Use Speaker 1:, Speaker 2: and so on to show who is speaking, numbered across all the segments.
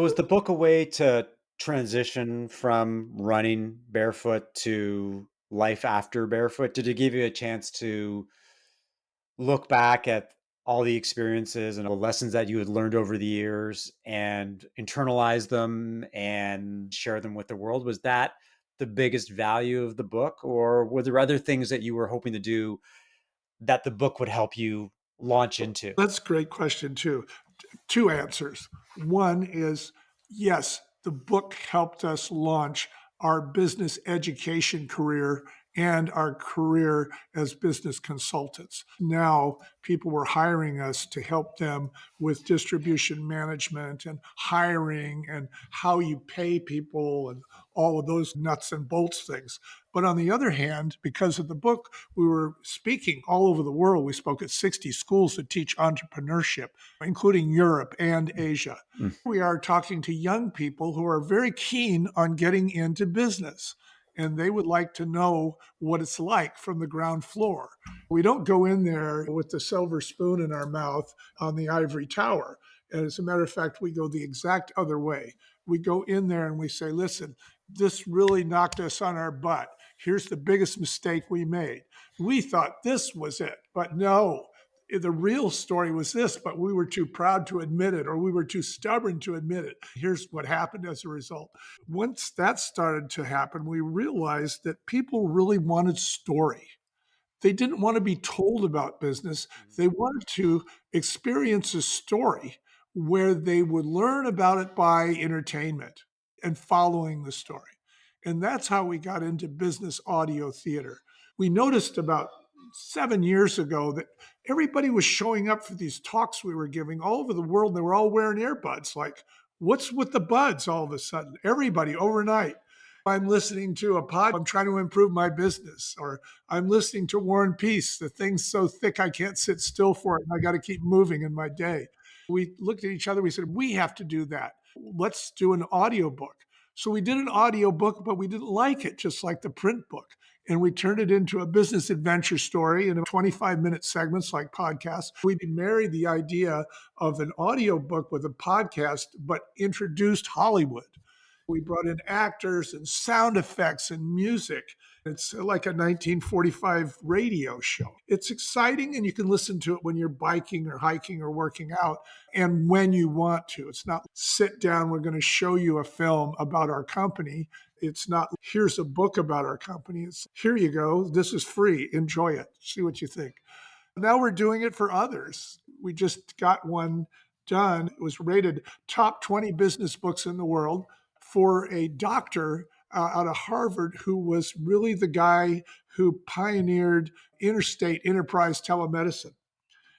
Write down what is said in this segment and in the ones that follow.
Speaker 1: Was the book a way to transition from running barefoot to life after barefoot? Did it give you a chance to look back at all the experiences and the lessons that you had learned over the years and internalize them and share them with the world? Was that the biggest value of the book, or were there other things that you were hoping to do that the book would help you launch into?
Speaker 2: That's a great question, too. Two answers. One is yes, the book helped us launch our business education career and our career as business consultants. Now, people were hiring us to help them with distribution management and hiring and how you pay people and all of those nuts and bolts things. But on the other hand, because of the book, we were speaking all over the world. We spoke at 60 schools that teach entrepreneurship, including Europe and Asia.
Speaker 1: Mm.
Speaker 2: We are talking to young people who are very keen on getting into business. And they would like to know what it's like from the ground floor. We don't go in there with the silver spoon in our mouth on the ivory tower. And as a matter of fact, we go the exact other way. We go in there and we say, listen, this really knocked us on our butt. Here's the biggest mistake we made. We thought this was it, but no, the real story was this, but we were too proud to admit it, or we were too stubborn to admit it. Here's what happened as a result. Once that started to happen, we realized that people really wanted story. They didn't want to be told about business. They wanted to experience a story where they would learn about it by entertainment and following the story. And that's how we got into business audio theater. We noticed about 7 years ago that everybody was showing up for these talks we were giving all over the world. They were all wearing earbuds. Like, what's with the buds all of a sudden? Everybody overnight. I'm listening to a pod. I'm trying to improve my business, or I'm listening to War and Peace. The thing's so thick I can't sit still for it. And I got to keep moving in my day. We looked at each other. We said, we have to do that. Let's do an audiobook. So we did an audiobook, but we didn't like it, just like the print book. And we turned it into a business adventure story in 25-minute segments like podcasts. We married the idea of an audiobook with a podcast, but introduced Hollywood. We brought in actors and sound effects and music. It's like a 1945 radio show. It's exciting, and you can listen to it when you're biking or hiking or working out and when you want to. It's not sit down, we're going to show you a film about our company. It's not here's a book about our company. It's here you go. This is free. Enjoy it. See what you think. Now we're doing it for others. We just got one done. It was rated top 20 business books in the world for a doctor out of Harvard who was really the guy who pioneered interstate enterprise telemedicine.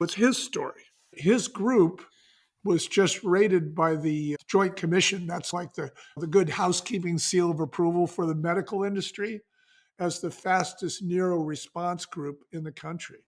Speaker 2: It's his story. His group was just rated by the Joint Commission, that's like the good housekeeping seal of approval for the medical industry, as the fastest neuro response group in the country.